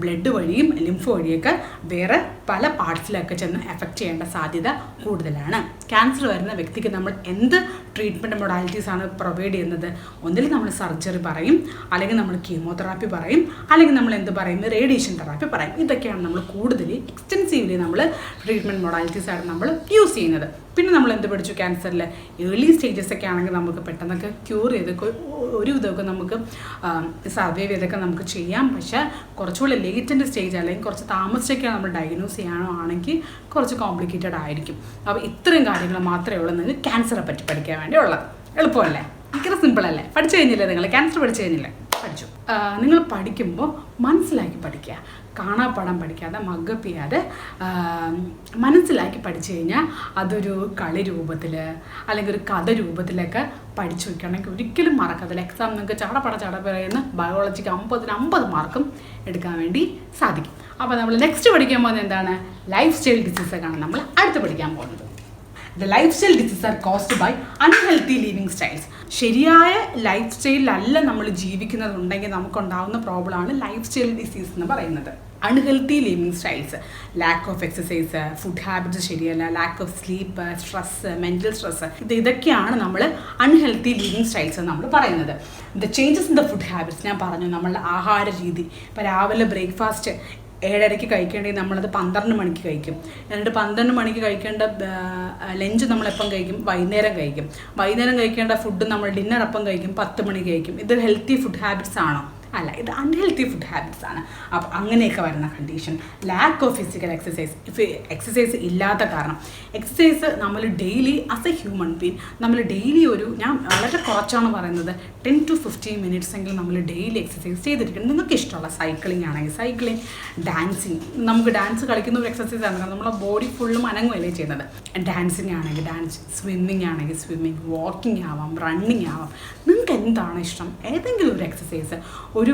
ബ്ലഡ് വഴിയും ലിംഫ് വഴിയൊക്കെ വേറെ പല പാർട്സിലൊക്കെ ചെന്ന് എഫക്റ്റ് ചെയ്യേണ്ട സാധ്യത കൂടുതലാണ്. ക്യാൻസർ വരുന്ന വ്യക്തിക്ക് നമ്മൾ എന്ത് ട്രീറ്റ്മെൻറ്റ് മൊഡാലിറ്റീസ് ആണ് പ്രൊവൈഡ് ചെയ്യുന്നത്? ഒന്നിൽ നമ്മൾ സർജറി പറയും, അല്ലെങ്കിൽ നമ്മൾ കീമോതെറാപ്പി പറയും, അല്ലെങ്കിൽ നമ്മൾ എന്ത് പറയും? റേഡിയേഷൻ തെറാപ്പി പറയും. ഇതൊക്കെയാണ് നമ്മൾ കൂടുതൽ എക്സ്റ്റെൻസീവ്ലി നമ്മൾ ട്രീറ്റ്മെൻറ്റ് മൊഡാലിറ്റീസ് ആയിട്ട് നമ്മൾ യൂസ് ചെയ്യുന്നത്. പിന്നെ നമ്മൾ എന്ത് പഠിച്ചു? ക്യാൻസറിൽ ഏർലി സ്റ്റേജസ് ഒക്കെ ആണെങ്കിൽ നമുക്ക് പെട്ടെന്നൊക്കെ ക്യൂർ ചെയ്തൊക്കെ ഒരു വിധമൊക്കെ നമുക്ക് സർവൈവ് ചെയ്തൊക്കെ നമുക്ക് ചെയ്യാം. പക്ഷേ കുറച്ചുകൂടി ലേറ്റൻറ്റ് സ്റ്റേജ് അല്ലെങ്കിൽ കുറച്ച് താമസിച്ചൊക്കെയാണ് നമ്മൾ ഡയഗ്നോസ് ആണെങ്കിൽ കുറച്ച് കോംപ്ലിക്കേറ്റഡ് ആയിരിക്കും. അപ്പോൾ ഇത്രയും കാര്യങ്ങൾ മാത്രമേ ഉള്ളൂ നിങ്ങൾക്ക് ക്യാൻസറെ പറ്റി പഠിക്കാൻ വേണ്ടി ഉള്ളത്. എളുപ്പമല്ലേ? ഭയങ്കര സിമ്പിളല്ലേ? പഠിച്ചു കഴിഞ്ഞില്ലേ? നിങ്ങൾ ക്യാൻസർ പഠിച്ചു കഴിഞ്ഞില്ലേ? പഠിച്ചു. നിങ്ങൾ പഠിക്കുമ്പോൾ മനസ്സിലാക്കി പഠിക്കുക. കാണാപ്പാടം പഠിക്കാതെ, മഗപ്പ് ചെയ്യാതെ മനസ്സിലാക്കി പഠിച്ചു കഴിഞ്ഞാൽ അതൊരു കളി രൂപത്തിൽ അല്ലെങ്കിൽ ഒരു കഥ രൂപത്തിലൊക്കെ പഠിച്ചു വയ്ക്കുകയാണെങ്കിൽ ഒരിക്കലും മറക്കത്തില്ല. എക്സാം നിങ്ങൾക്ക് ചടപട പറയുന്ന ബയോളജിക്ക് 50 മാർക്കും എടുക്കാൻ വേണ്ടി സാധിക്കും. അപ്പോൾ നമ്മൾ നെക്സ്റ്റ് പഠിക്കാൻ പോകുന്നത് എന്താണ്? ലൈഫ് സ്റ്റൈൽ ഡിസീസൊക്കെയാണ് നമ്മൾ അടുത്ത് പഠിക്കാൻ പോകുന്നത്. The lifestyle diseases are caused by unhealthy living styles. ശരിയായ ലൈഫ് സ്റ്റൈലിലല്ല നമ്മൾ ജീവിക്കുന്നതുണ്ടെങ്കിൽ നമുക്കുണ്ടാകുന്ന പ്രോബ്ലമാണ് ലൈഫ് സ്റ്റൈൽ ഡിസീസ് എന്ന് പറയുന്നത്. Unhealthy living styles, lack of exercise, food habits ശരിയല്ല, lack of sleep, stress, mental stress, ഇതൊക്കെയാണ് നമ്മൾ അൺഹെൽത്തി ലിവിങ് സ്റ്റൈൽസ് എന്ന് നമ്മൾ പറയുന്നത്. The changes in the food habits ഞാൻ പറഞ്ഞു. നമ്മളുടെ ആഹാര രീതി, ഇപ്പോൾ രാവിലെ ബ്രേക്ക്ഫാസ്റ്റ് 7:30 കഴിക്കേണ്ടെങ്കിൽ നമ്മളത് 12 മണിക്ക് കഴിക്കും. എന്നിട്ട് 12 മണിക്ക് കഴിക്കേണ്ട ലഞ്ച് നമ്മളെപ്പം കഴിക്കും? വൈകുന്നേരം കഴിക്കും. വൈകുന്നേരം കഴിക്കേണ്ട ഫുഡ് നമ്മൾ ഡിന്നർ അപ്പം കഴിക്കും, 10 മണിക്ക് കഴിക്കും. ഇത് ഹെൽത്തി ഫുഡ് ഹാബിറ്റ്സ് ആണോ? അല്ല, ഇത് അൺഹെൽത്തി ഫുഡ് ഹാബിറ്റ്സ് ആണ്. അപ്പോൾ അങ്ങനെയൊക്കെ വരുന്ന condition. Lack of physical exercise, exercise ഇല്ലാത്ത കാരണം. എക്സസൈസ് നമ്മൾ daily as A human being നമ്മൾ ഡെയിലി ഞാൻ വളരെ കുറച്ചാണ് പറയുന്നത്, 10 to 15 മിനിറ്റ്സ് എങ്കിലും നമ്മൾ ഡെയിലി എക്സസൈസ് ചെയ്തിരിക്കണം. നിങ്ങൾക്ക് ഇഷ്ടമുള്ള സൈക്ലിംഗ് ആണെങ്കിൽ സൈക്ലിംഗ്, ഡാൻസിങ്, നമുക്ക് ഡാൻസ് കളിക്കുന്ന ഒരു എക്സസൈസ് ആണ്. നമ്മളെ ബോഡി ഫുള്ളും അനങ്ങുകയല്ലേ ചെയ്യുന്നത്. ഡാൻസിങ് ആണെങ്കിൽ ഡാൻസ്, സ്വിമ്മിങ് ആണെങ്കിൽ സ്വിമ്മിങ്, വാക്കിംഗ് ആവാം, റണ്ണിങ് ആവാം. നിങ്ങൾക്ക് എന്താണ് ഇഷ്ടം? ഏതെങ്കിലും ഒരു എക്സസൈസ് ഒരു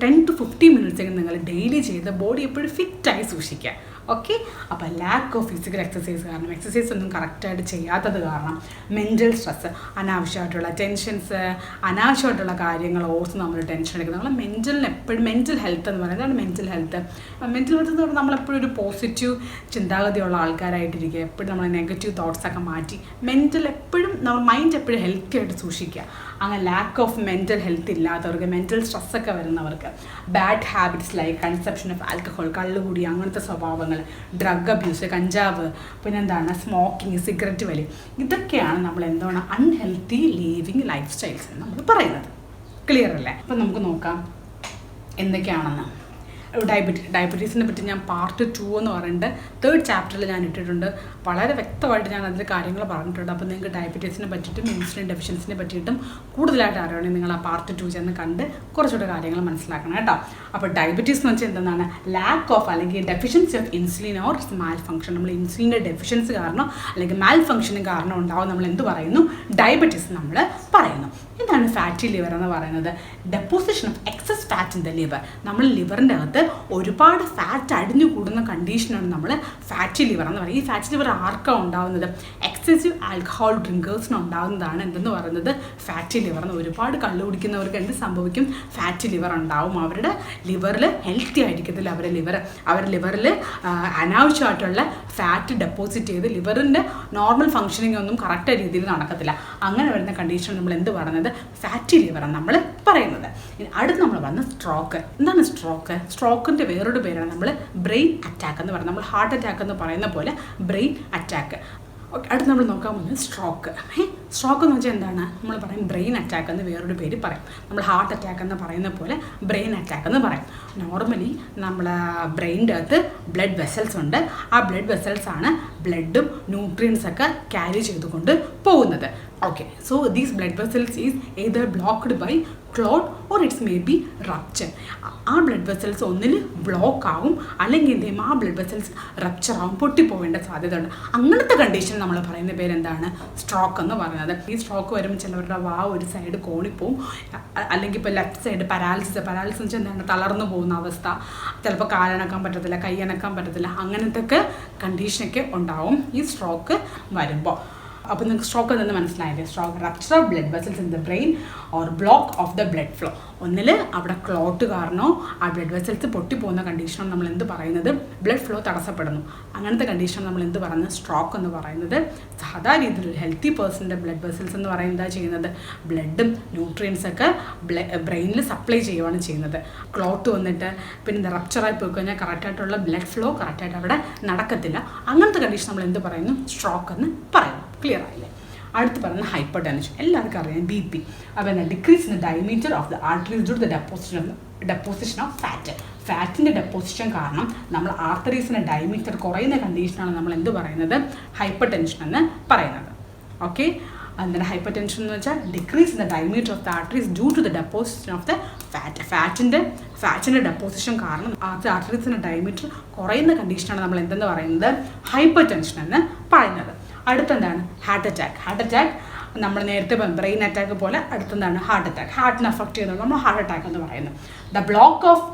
10 to 15 മിനിറ്റ്സ് എങ്കിലും നിങ്ങൾ ഡെയിലി ചെയ്ത് ബോഡി എപ്പോഴും ഫിറ്റായി സൂക്ഷിക്കുക. ഓക്കെ. അപ്പോൾ ലാക്ക് ഓഫ് ഫിസിക്കൽ എക്സസൈസ് കാരണം, എക്സസൈസ് ഒന്നും കറക്റ്റായിട്ട് ചെയ്യാത്തത് കാരണം മെൻ്റൽ സ്ട്രെസ്സ്, അനാവശ്യമായിട്ടുള്ള ടെൻഷൻസ്, അനാവശ്യമായിട്ടുള്ള കാര്യങ്ങൾ ഓർത്ത് നമ്മൾ ടെൻഷൻ എടുക്കുന്നത്. നമ്മൾ മെൻ്റൽ ഹെൽത്ത് എന്ന് പറയുന്നത് മെൻ്റൽ ഹെൽത്ത് എന്ന് പറഞ്ഞാൽ നമ്മളെപ്പോഴും ഒരു പോസിറ്റീവ് ചിന്താഗതിയുള്ള ആൾക്കാരായിട്ടിരിക്കുക. എപ്പോഴും നമ്മൾ നെഗറ്റീവ് തോട്ട്സൊക്കെ മാറ്റി എപ്പോഴും നമ്മൾ മൈൻഡ് എപ്പോഴും ഹെൽത്തി ആയിട്ട് സൂക്ഷിക്കുക. അങ്ങനെ ലാക്ക് ഓഫ് മെൻ്റൽ ഹെൽത്ത് ഇല്ലാത്തവർക്ക്, മെൻ്റൽ സ്ട്രെസ്സൊക്കെ വരുന്നവർക്ക്, bad habits like consumption of alcohol, കള്ളുകൂടി, അങ്ങനത്തെ സ്വഭാവങ്ങൾ, ഡ്രഗ് അബ്യൂസ്, കഞ്ചാവ്, പിന്നെന്താണ് സ്മോക്കിംഗ്, സിഗരറ്റ് വലി, ഇതൊക്കെയാണ് നമ്മൾ എന്താണ് അൺഹെൽത്തി ലീവിങ് ലൈഫ് സ്റ്റൈൽസ് എന്ന് നമ്മൾ പറയുന്നത്. ക്ലിയർ അല്ലേ? അപ്പം നമുക്ക് നോക്കാം എന്തൊക്കെയാണെന്ന്. ഡയബറ്റീസിനെ പറ്റി ഞാൻ പാർട്ട് 2 എന്ന് പറയുന്നുണ്ട്, 3rd ചാപ്റ്ററിൽ ഞാൻ ഇട്ടിട്ടുണ്ട്. വളരെ വ്യക്തമായിട്ട് ഞാൻ അതിൽ കാര്യങ്ങൾ പറഞ്ഞിട്ടുണ്ട്. അപ്പോൾ നിങ്ങൾക്ക് ഡയബറ്റീസിനെ പറ്റിയിട്ടും ഇൻസുലിൻ ഡെഫിഷ്യൻസിനെ പറ്റിയിട്ടും കൂടുതലായിട്ട് അറിയണമെങ്കിൽ നിങ്ങൾ ആ പാർട്ട് 2 ചെന്ന് കണ്ട് കുറച്ചുകൂടെ കാര്യങ്ങൾ മനസ്സിലാക്കണം കേട്ടോ. അപ്പോൾ ഡയബറ്റീസ് എന്ന് വെച്ചാൽ എന്താണ്? ലാക്ക് ഓഫ് അല്ലെങ്കിൽ deficiency of insulin or Mal function. നമ്മൾ ഇൻസുലിൻ്റെ ഡെഫിഷ്യൻസി കാരണം അല്ലെങ്കിൽ മാൽ ഫംഗ്ഷനും കാരണം ഉണ്ടാവും നമ്മൾ എന്ത് പറയുന്നു? ഡയബറ്റീസ് നമ്മൾ പറയുന്നു. എന്താണ് ഫാറ്റി ലിവർ എന്ന് പറയുന്നത്? Deposition of excess fat in the liver. നമ്മൾ ലിവറിൻ്റെ അകത്ത് ഒരുപാട് ഫാറ്റ് അടിഞ്ഞു കൂടുന്ന കണ്ടീഷനാണ് നമ്മൾ ഫാറ്റി ലിവർ എന്ന് പറയുന്നത്. ഈ ഫാറ്റി ലിവർ ആർക്കാണ് ഉണ്ടാകുന്നത്? എക്സസീവ് ആൽക്കഹോൾ ഡ്രിങ്കേഴ്സിന് ഉണ്ടാകുന്നതാണ് എന്തെന്ന് പറയുന്നത്? ഫാറ്റി ലിവർ എന്ന്. ഒരുപാട് കള്ളു കുടിക്കുന്നവർക്ക് എന്ത് സംഭവിക്കും? ഫാറ്റി ലിവർ ഉണ്ടാവും. അവരുടെ ലിവറിൽ ഹെൽത്തി ആയിരിക്കത്തില്ല. അവരുടെ ലിവറിൽ അനാവശ്യമായിട്ടുള്ള ഫാറ്റ് ഡെപ്പോസിറ്റ് ചെയ്ത് ലിവറിൻ്റെ നോർമൽ ഫംഗ്ഷനിങ് ഒന്നും കറക്റ്റ് രീതിയിൽ നടക്കത്തില്ല. അങ്ങനെ വരുന്ന കണ്ടീഷൻ നമ്മൾ എന്ത് പറയുന്നത്? ഫാറ്റി ലിവർ ആണ് നമ്മൾ പറയുന്നത്. അടുത്ത് നമ്മൾ വന്ന സ്ട്രോക്ക്. എന്താണ് സ്ട്രോക്ക്? സ്ട്രോക്കിൻ്റെ വേറൊരു പേരാണ് നമ്മൾ ബ്രെയിൻ അറ്റാക്ക് എന്ന് പറയുന്നത്. നമ്മൾ ഹാർട്ട് അറ്റാക്ക് എന്ന് പറയുന്ന പോലെ ബ്രെയിൻ അറ്റാക്ക്. ഓക്കെ, അടുത്ത് നമ്മൾ നോക്കാൻ പോകുന്നത് സ്ട്രോക്ക്. സ്ട്രോക്ക് എന്ന് വെച്ചാൽ എന്താണ്? നമ്മൾ പറയും ബ്രെയിൻ അറ്റാക്ക് എന്ന് വേറൊരു പേര് പറയും. നമ്മൾ ഹാർട്ട് അറ്റാക്ക് എന്ന് പറയുന്ന പോലെ ബ്രെയിൻ അറ്റാക്ക് എന്ന് പറയും. നോർമലി നമ്മൾ ബ്രെയിനിൻ്റെ അകത്ത് ബ്ലഡ് വെസൽസ് ഉണ്ട്. ആ ബ്ലഡ് വെസൽസ് ആണ് ബ്ലഡും ന്യൂട്രിയൻസൊക്കെ ക്യാരി ചെയ്തുകൊണ്ട് പോകുന്നത്. Okay, so these blood vessels is either blocked by clot or it's may be rupture. ആ ബ്ലഡ് വെസൽസ് ഒന്നിൽ ബ്ലോക്ക് ആവും, അല്ലെങ്കിൽ എന്ത് ചെയ്യും? ആ ബ്ലഡ് വെസൽസ് റപ്ചർ ആവും, പൊട്ടിപ്പോവേണ്ട സാധ്യത ഉണ്ട്. അങ്ങനത്തെ കണ്ടീഷൻ നമ്മൾ പറയുന്ന പേരെന്താണ്? സ്ട്രോക്ക് എന്ന് പറയുന്നത്. ഈ സ്ട്രോക്ക് വരുമ്പോൾ ചിലവരുടെ ഒരു സൈഡ് കോണിപ്പോവും, അല്ലെങ്കിൽ ഇപ്പോൾ ലെഫ്റ്റ് സൈഡ് പാരാലിസിസ് എന്ന് വെച്ചാൽ എന്താണ്? തളർന്നു പോകുന്ന അവസ്ഥ, ചിലപ്പോൾ കാലനക്കാൻ പറ്റത്തില്ല, കൈ അനക്കാൻ പറ്റത്തില്ല, അങ്ങനത്തെ ഒക്കെ കണ്ടീഷനൊക്കെ ഉണ്ടാവും ഈ സ്ട്രോക്ക് വരുമ്പോൾ. അപ്പോൾ നിങ്ങൾക്ക് സ്ട്രോക്ക് എന്ന് മനസ്സിലായില്ലേ? Stroke rupture of blood vessels in the brain or block of the blood flow. ഒന്നിൽ അവിടെ ക്ലോട്ട് കാരണോ ആ ബ്ലഡ് വെസൽസ് പൊട്ടിപ്പോകുന്ന കണ്ടീഷനാണ് നമ്മൾ എന്ത് പറയുന്നത്? ബ്ലഡ് ഫ്ലോ തടസ്സപ്പെടുന്നു. അങ്ങനത്തെ കണ്ടീഷൻ നമ്മൾ എന്ത് പറയുന്നത്? സ്ട്രോക്ക് എന്ന് പറയുന്നത്. സാധാ രീതിയിൽ ഒരു ഹെൽത്തി പേഴ്സണിൻ്റെ ബ്ലഡ് വെസൽസ് എന്ന് പറയുന്നത് എന്താ ചെയ്യുന്നത്? ബ്ലഡും ന്യൂട്രിയൻസൊക്കെ ബ്രെയിനിൽ സപ്ലൈ ചെയ്യുകയാണ് ചെയ്യുന്നത്. ക്ലോട്ട് വന്നിട്ട് പിന്നെ റപ്ചറായി പോയി കഴിഞ്ഞാൽ കറക്റ്റായിട്ടുള്ള ബ്ലഡ് ഫ്ലോ കറക്റ്റായിട്ട് അവിടെ നടക്കത്തില്ല. അങ്ങനത്തെ കണ്ടീഷൻ നമ്മൾ എന്ത് പറയുന്നു? സ്ട്രോക്ക് എന്ന് പറയുന്നു. ക്ലിയർ ആയില്ലേ? അടുത്ത് പറയുന്ന ഹൈപ്പർ ടെൻഷൻ. എല്ലാവർക്കും അറിയാം BP. അപ്പോൾ എന്താ? Decrease in the diameter of the arteries due to the deposition of fat. ഫാറ്റിൻ്റെ ഡെപ്പോസിഷൻ കാരണം നമ്മൾ ആർട്ടറീസിൻ്റെ ഡയമീറ്റർ കുറയുന്ന കണ്ടീഷനാണ് നമ്മൾ എന്ത് പറയുന്നത്? ഹൈപ്പർ ടെൻഷൻ എന്ന് പറയുന്നത്. ഓക്കെ, അതിൻ്റെ ഹൈപ്പർ ടെൻഷൻ എന്ന് വെച്ചാൽ decrease in the diameter of the arteries due to the deposition of the fat. ഫാറ്റിൻ്റെ ഡെപ്പോസിഷൻ കാരണം ആർട്ടറീസിൻ്റെ ഡയമീറ്റർ കുറയുന്ന കണ്ടീഷനാണ് നമ്മൾ എന്തെന്ന് പറയുന്നത്? ഹൈപ്പർ ടെൻഷൻ എന്ന് പറയുന്നത്. അടുത്തെന്താണ്? Heart attack. നമ്മൾ നേരത്തെ ബ്രെയിൻ അറ്റാക്ക് പോലെ അടുത്തെന്താണ്? Heart attack. ഹാർട്ടിനെ അഫക്റ്റ് ചെയ്യുന്നത് നമ്മൾ ഹാർട്ട് അറ്റാക്ക് എന്ന് പറയുന്നത്. The block of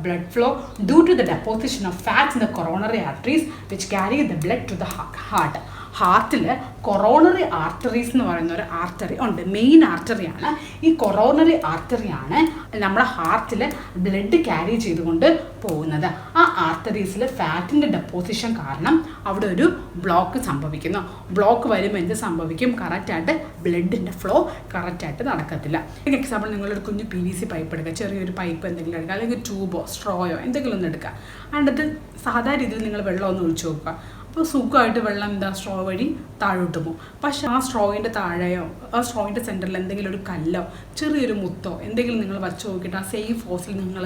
blood flow due to the deposition of fats in the coronary arteries which carry the blood to the heart. ഹാർട്ടിൽ കൊറോണറി ആർട്ടറീസ് എന്ന് പറയുന്ന ഒരു ആർട്ടറി ഉണ്ട്, മെയിൻ ആർട്ടറിയാണ്. ഈ കൊറോണറി ആർട്ടറിയാണ് നമ്മുടെ ഹാർട്ടിൽ ബ്ലഡ് ക്യാരി ചെയ്തുകൊണ്ട് പോകുന്നത്. ആ ആർട്ടറീസിൽ ഫാറ്റിൻ്റെ ഡെപ്പോസിഷൻ കാരണം അവിടെ ഒരു ബ്ലോക്ക് സംഭവിക്കുന്നു. ബ്ലോക്ക് വരുമ്പോൾ എന്ത് സംഭവിക്കും? കറക്റ്റായിട്ട് ബ്ലഡിൻ്റെ ഫ്ലോ കറക്റ്റായിട്ട് നടക്കത്തില്ല. ഒരു എക്സാമ്പിൾ, നിങ്ങളൊരു കുഞ്ഞ് PVC പൈപ്പ് എടുക്കുക, ചെറിയൊരു പൈപ്പ് എന്തെങ്കിലും എടുക്കുക, അല്ലെങ്കിൽ ട്യൂബോ സ്ട്രോയോ എന്തെങ്കിലും ഒന്ന് എടുക്കുക. അതിൻ്റെ സാധാരണ രീതിയിൽ നിങ്ങൾ വെള്ളം ഒന്ന് ഒഴിച്ചു നോക്കുക. അപ്പോൾ സുഖമായിട്ട് വെള്ളം എന്താ സ്ട്രോ വഴി താഴോട്ട് പോകും. പക്ഷേ ആ സ്ട്രോയിൻ്റെ താഴെയോ ആ സ്ട്രോയിൻ്റെ സെൻറ്ററിൽ എന്തെങ്കിലും ഒരു കല്ലോ ചെറിയൊരു മുത്തോ എന്തെങ്കിലും നിങ്ങൾ വച്ച് നോക്കിയിട്ട് ആ സെയിം ഫോഴ്സിൽ നിങ്ങൾ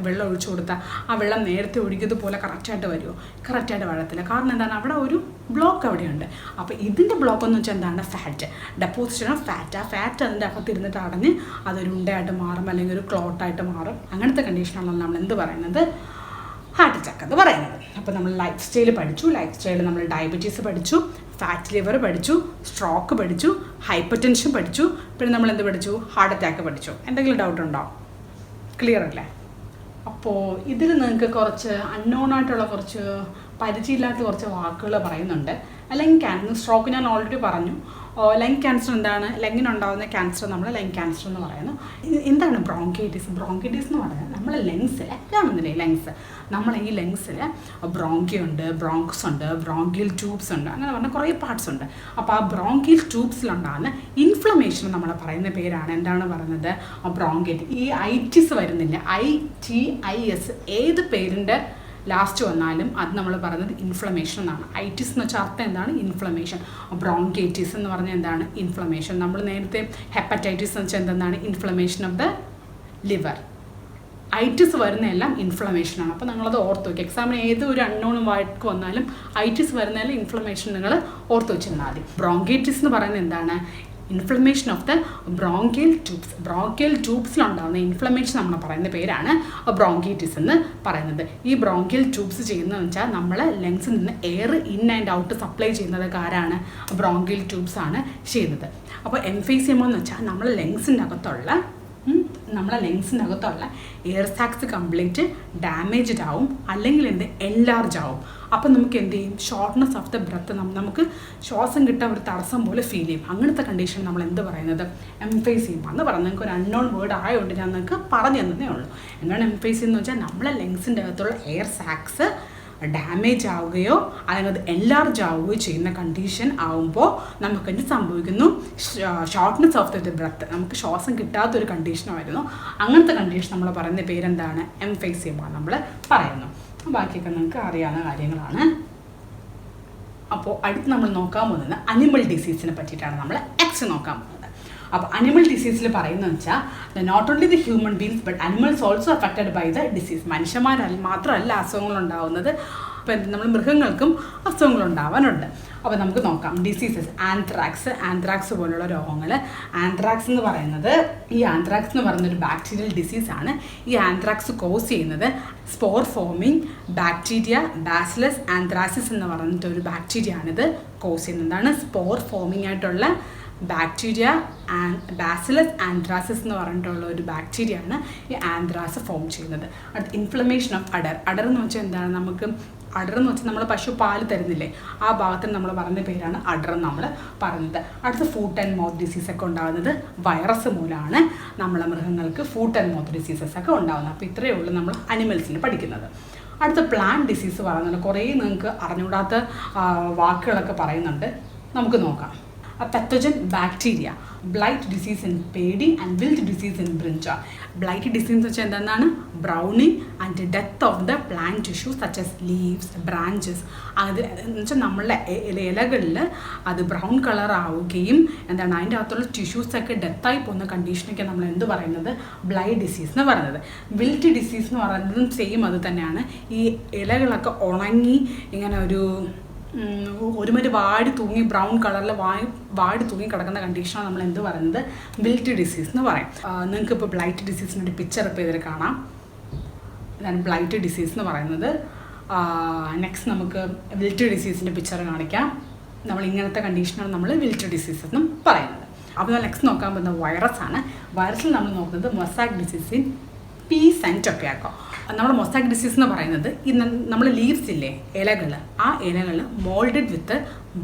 വെള്ളം ഒഴിച്ചു കൊടുത്താൽ ആ വെള്ളം നേരത്തെ ഒഴുകിയതുപോലെ കറക്റ്റായിട്ട് വരുമോ? കറക്റ്റായിട്ട് വരത്തില്ല. കാരണം എന്താണ്? അവിടെ ഒരു ബ്ലോക്ക് അവിടെയുണ്ട്. അപ്പോൾ ഇതിൻ്റെ ബ്ലോക്ക് എന്ന് വെച്ചാൽ എന്താണ്? Fat, deposition of fat. ആ ഫാറ്റ് അതിൻ്റെ അകത്തിരുന്നിട്ട് അടഞ്ഞ് അതൊരു ഉണ്ടയായിട്ട് മാറും, അല്ലെങ്കിൽ ഒരു ക്ലോട്ടായിട്ട് മാറും. അങ്ങനത്തെ കണ്ടീഷനാണല്ലോ നമ്മൾ എന്ത് പറയുന്നത്? ഹാർട്ട് അറ്റാക്ക് എന്ന് പറയുന്നത്. അപ്പോൾ നമ്മൾ ലൈഫ് സ്റ്റൈൽ പഠിച്ചു. ലൈഫ് സ്റ്റൈലിൽ നമ്മൾ ഡയബറ്റീസ് പഠിച്ചു, ഫാറ്റ് ലിവർ പഠിച്ചു, സ്ട്രോക്ക് പഠിച്ചു, ഹൈപ്പർ ടെൻഷൻ പഠിച്ചു, പിന്നെ നമ്മൾ എന്ത് പഠിച്ചു? ഹാർട്ട് അറ്റാക്ക് പഠിച്ചു. എന്തെങ്കിലും ഡൗട്ട് ഉണ്ടോ? ക്ലിയർ അല്ലേ? അപ്പോൾ ഇതിൽ നിങ്ങൾക്ക് കുറച്ച് അൺനോണായിട്ടുള്ള കുറച്ച് പരിചയമില്ലാത്ത കുറച്ച് വാക്കുകൾ പറയുന്നുണ്ട്. അല്ലെങ്കിൽ സ്ട്രോക്ക് ഞാൻ ഓൾറെഡി പറഞ്ഞു. ലങ് ക്യാൻസർ എന്താണ്? ലങ്ങിനുണ്ടാകുന്ന ക്യാൻസർ നമ്മൾ ലങ് ക്യാൻസർ എന്ന് പറയുന്നു. എന്താണ് ബ്രോങ്കൈറ്റിസ്? ബ്രോങ്കൈറ്റിസ് എന്ന് പറഞ്ഞാൽ നമ്മളെ ലങ്സിൽ കാണുന്നില്ലേ, ലങ്സ്, നമ്മളെ ഈ ലങ്സിൽ ബ്രോങ്കിയുണ്ട്, ബ്രോങ്ക്സ് ഉണ്ട്, ബ്രോങ്കിയൽ ട്യൂബ്സ് ഉണ്ട്, അങ്ങനെ പറഞ്ഞാൽ കുറേ പാർട്സ് ഉണ്ട്. അപ്പോൾ ആ ബ്രോങ്കിയൽ ട്യൂബ്സിലുണ്ടാകുന്ന ഇൻഫ്ലമേഷൻ നമ്മൾ പറയുന്ന പേരാണ് എന്താണ് പറയുന്നത്? ബ്രോങ്കൈറ്റിസ്. ഈ ഐറ്റിസ് വരുന്നില്ല, ITIS, ഏത് പേരിൻ്റെ ലാസ്റ്റ് വന്നാലും അത് നമ്മൾ പറയുന്നത് ഇൻഫ്ലമേഷൻ എന്നാണ്. ഐറ്റിസ് എന്ന് വെച്ചാൽ അർത്ഥം എന്താണ്? ഇൻഫ്ലമേഷൻ. ബ്രോങ്കൈറ്റിസ് എന്ന് പറഞ്ഞാൽ എന്താണ്? ഇൻഫ്ലമേഷൻ. നമ്മൾ നേരത്തെ ഹെപ്പറ്റൈറ്റിസ് എന്ന് വെച്ചാൽ എന്താണ്? Inflammation of the liver. Itis വരുന്നതെല്ലാം ഇൻഫ്ലമേഷനാണ്. അപ്പോൾ നിങ്ങളത് ഓർത്ത് വയ്ക്കുക. എക്സാമിന് ഏത് ഒരു അൺനോണും വായിക്ക് വന്നാലും ഐറ്റിസ് വരുന്നതെല്ലാം ഇൻഫ്ലമേഷൻ നിങ്ങൾ ഓർത്ത് വെച്ചിരുന്നാൽ മതി. ബ്രോങ്കൈറ്റിസ് എന്ന് പറയുന്നത് എന്താണ്? Inflammation of the bronchial tubes. Bronchial ട്യൂബ്സിലുണ്ടാകുന്ന ഇൻഫ്ലമേഷൻ നമ്മൾ പറയുന്ന പേരാണ് ബ്രോങ്കൈറ്റിസ് എന്ന് പറയുന്നത്. ഈ ബ്രോങ്കിയൽ ട്യൂബ്സ് ചെയ്യുന്നതെന്ന് വെച്ചാൽ നമ്മൾ ലങ്സിൽ നിന്ന് air in and out supply ചെയ്യുന്നത് ആരാണ്? ബ്രോങ്കിയൽ ട്യൂബ്സ് ആണ് ചെയ്യുന്നത്. അപ്പോൾ എംഫൈസിയമ എന്ന് വെച്ചാൽ നമ്മളെ ലങ്സിൻ്റെ അകത്തുള്ള എയർ സാക്സ് കംപ്ലീറ്റ് ഡാമേജ്ഡ് ആവും, അല്ലെങ്കിൽ എൻലാർജ് ആവും. അപ്പം നമുക്ക് എന്ത് ചെയ്യും? ഷോർട്ട്നെസ് ഓഫ് ദ ബ്രത്ത്, നമുക്ക് ശ്വാസം കിട്ടാൻ ഒരു തടസ്സം പോലെ ഫീൽ ചെയ്യും. അങ്ങനത്തെ കണ്ടീഷൻ നമ്മൾ എന്ത് പറയുന്നത്? എംഫൈസിയമ എന്ന് പറയുന്നത്. നിങ്ങൾക്ക് ഒരു അൺനോൺ വേർഡ് ആയതുകൊണ്ട് ഞാൻ നിങ്ങൾക്ക് പറഞ്ഞു തന്നേ ഉള്ളൂ. എന്താണ് എംഫൈസിയം എന്ന് വെച്ചാൽ നമ്മളെ ലങ്സിൻ്റെ അകത്തുള്ള എയർ സാക്സ് ഡാമേജ് ആവുകയോ അല്ലെങ്കിൽ അത് എൻലാർജ് ആവുകയോ ചെയ്യുന്ന കണ്ടീഷൻ ആവുമ്പോൾ നമുക്കെന്ത് സംഭവിക്കുന്നു? ഷോർട്ട്നെസ് ഓഫ് ദ ബ്രത്ത്, നമുക്ക് ശ്വാസം കിട്ടാത്തൊരു കണ്ടീഷനായിരുന്നു. അങ്ങനത്തെ കണ്ടീഷൻ നമ്മൾ പറയുന്ന പേരെന്താണ്? എംഫൈസിയമ നമ്മൾ പറയുന്നു. ബാക്കിയൊക്കെ നിങ്ങൾക്ക് അറിയാവുന്ന കാര്യങ്ങളാണ്. അപ്പോൾ അടുത്ത് നമ്മൾ നോക്കാൻ പോകുന്നത് അനിമൽ ഡിസീസിനെ പറ്റിയിട്ടാണ്. നമ്മൾ എക്സ് നോക്കാൻ പോകുന്നത്. അപ്പോൾ അനിമൽ ഡിസീസിൽ പറയുന്നത് വെച്ചാൽ not only the human beings but animals also affected by the disease. മനുഷ്യന്മാരിൽ മാത്രമല്ല അസുഖങ്ങളുണ്ടാവുന്നത്, അപ്പോൾ നമ്മൾ മൃഗങ്ങൾക്കും അസുഖങ്ങളുണ്ടാവാനുണ്ട്. അപ്പോൾ നമുക്ക് നോക്കാം ഡിസീസസ്. ആന്ത്രാക്സ് പോലുള്ള രോഗങ്ങൾ. ആന്ത്രാക്സ് എന്ന് പറയുന്നത് ഒരു ബാക്ടീരിയൽ ഡിസീസാണ്. ഈ ആന്ത്രാക്സ് കോസ് ചെയ്യുന്നത് spore forming bacteria bacillus anthracis എന്ന് പറഞ്ഞിട്ട് ഒരു ബാക്ടീരിയ ആണിത് കോസ് ചെയ്യുന്നത്. എന്താണ്? സ്പോർ ഫോമിങ് ആയിട്ടുള്ള ബാക്ടീരിയ ബാസിലസ് ആന്ത്രാസിസ് എന്ന് പറഞ്ഞിട്ടുള്ള ഒരു ബാക്ടീരിയ ആണ് ഈ ആന്ത്രാസ് ഫോം ചെയ്യുന്നത്. അടുത്ത ഇൻഫ്ലമേഷൻ ഓഫ് അഡർ എന്ന് വെച്ചാൽ എന്താണ്? നമുക്ക് അഡർ എന്ന് വെച്ചാൽ നമ്മൾ പശു പാല് തരുന്നില്ലേ, ആ ഭാഗത്തിന് നമ്മൾ പറഞ്ഞ പേരാണ് അഡർ നമ്മൾ പറയുന്നത്. അടുത്ത ഫൂട്ട് ആൻഡ് മൗത്ത് ഡിസീസൊക്കെ ഉണ്ടാകുന്നത് വൈറസ് മൂലമാണ് നമ്മളെ മൃഗങ്ങൾക്ക് ഫൂട്ട് ആൻഡ് മൗത്ത് ഡിസീസസ് ഒക്കെ ഉണ്ടാകുന്നത്. അപ്പോൾ ഇത്രയേ ഉള്ളൂ നമ്മൾ അനിമൽസിൽ പഠിക്കുന്നത്. അടുത്ത പ്ലാന്റ് ഡിസീസ് പറയുന്നുണ്ട്. കുറേ നിങ്ങൾക്ക് അറിഞ്ഞുകൂടാത്ത വാക്കുകളൊക്കെ പറയുന്നുണ്ട്, നമുക്ക് നോക്കാം. Pathogen bacteria, blight disease in paddy and wilt disease in brinjal. Blight disease എന്ന് വെച്ചാൽ എന്താണ്? browning and death of the plant tissue such as leaves, branches. അത് എന്ന് വെച്ചാൽ നമ്മളുടെ ഇലകളിൽ അത് ബ്രൗൺ കളർ ആവുകയും എന്താണ് അതിൻ്റെ അകത്തുള്ള ടിഷ്യൂസൊക്കെ ഡെത്തായി പോകുന്ന കണ്ടീഷനൊക്കെ നമ്മൾ എന്ത് പറയുന്നത്? ബ്ലൈറ്റ് ഡിസീസ് എന്ന് പറയുന്നത്. വിൽറ്റ് ഡിസീസ് എന്ന് പറയുന്നതും സെയിം അത് തന്നെയാണ്. ഈ ഇലകളൊക്കെ ഉണങ്ങി ഇങ്ങനെ ഒരുമാതിരി വാടി തൂങ്ങി ബ്രൗൺ കളറിൽ വാടി തൂങ്ങി കിടക്കുന്ന കണ്ടീഷനാണ് നമ്മൾ എന്ത് പറയുന്നത്? വിൽറ്റ് ഡിസീസ് എന്ന് പറയും. നിങ്ങൾക്ക് ഇപ്പോൾ ബ്ലൈറ്റ് ഡിസീസിൻ്റെ ഒരു പിക്ചർ ഇപ്പോൾ ഇതിൽ കാണാം. ഇതാണ് ബ്ലൈറ്റ് ഡിസീസ് എന്ന് പറയുന്നത്. നെക്സ്റ്റ് നമുക്ക് വിൽറ്റ് ഡിസീസിൻ്റെ പിക്ചർ കാണിക്കാം. നമ്മൾ ഇങ്ങനത്തെ കണ്ടീഷനാണ് നമ്മൾ വിൽറ്റ് ഡിസീസ് എന്നും പറയുന്നത്. അപ്പോൾ നെക്സ്റ്റ് നോക്കാൻ പറ്റുന്ന വൈറസാണ്. വൈറസിൽ നമ്മൾ നോക്കുന്നത് mosaic disease in peas and tobacco. നമ്മുടെ മൊസാക്ക് ഡിസീസ് എന്ന് പറയുന്നത് ഈ നമ്മൾ ലീവ്സ് ഇല്ലേ, ഇലകൾ, ആ ഇലകൾ moulded with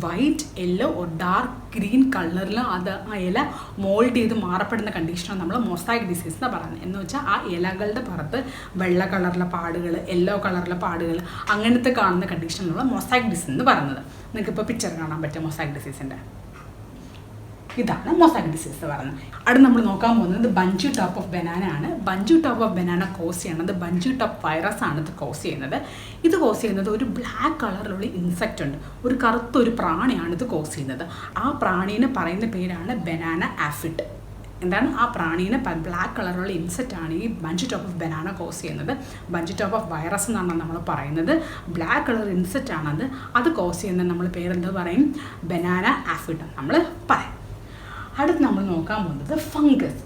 white, yellow or dark green കളറിൽ അത് ആ ഇല മോൾഡ് ചെയ്ത് മാറപ്പെടുന്ന കണ്ടീഷനാണ് നമ്മൾ മൊസാക്ക് ഡിസീസ് എന്ന് പറയുന്നത്. എന്ന് വെച്ചാൽ ആ ഇലകളുടെ പുറത്ത് വെള്ള കളറിലെ പാടുകൾ, യെല്ലോ കളറിലെ പാടുകൾ, അങ്ങനത്തെ കാണുന്ന കണ്ടീഷനാണ് നമ്മൾ മൊസാക്ക് ഡിസീസ് എന്ന് പറയുന്നത്. നിങ്ങൾക്കിപ്പോൾ പിക്ചർ കാണാൻ പറ്റും മൊസാക്ക് ഡിസീസിൻ്റെ. ഇതാണ് മൊസാക്ക് ഡിസീസ് പറയുന്നത്. അടുത്ത് നമ്മൾ നോക്കാൻ പോകുന്നത് ബഞ്ചി ടോപ്പ് ഓഫ് ബനാന ആണ്. Bunchy top of banana cause ചെയ്യുന്നത് ബഞ്ചി ടോപ്പ് വൈറസ് ആണ് ഇത് കോസ് ചെയ്യുന്നത്. ഇത് കോസ് ചെയ്യുന്നത് ഒരു ബ്ലാക്ക് കളറിലുള്ള ഇൻസെക്റ്റ് ഉണ്ട്, ഒരു കറുത്തൊരു പ്രാണിയാണ് ഇത് കോസ് ചെയ്യുന്നത്. ആ പ്രാണീനെ പറയുന്ന പേരാണ് ബനാന ആഫിഡ്. എന്താണ്? ആ പ്രാണീനെ ബ്ലാക്ക് കളറുള്ള ഇൻസെക്റ്റാണ് ഈ bunchy top of banana cause ചെയ്യുന്നത്. ബഞ്ചി ടോപ്പ് ഓഫ് വൈറസ് എന്നാണ് നമ്മൾ പറയുന്നത്. ബ്ലാക്ക് കളർ ഇൻസെക്റ്റ് ആണത്. അത് കോസ് ചെയ്യുന്നത് നമ്മൾ പേരെന്ത് പറയും? ബനാന ആഫിഡ് നമ്മൾ പറയും. അടുത്ത് നമ്മൾ നോക്കാൻ പോകുന്നത് fungus.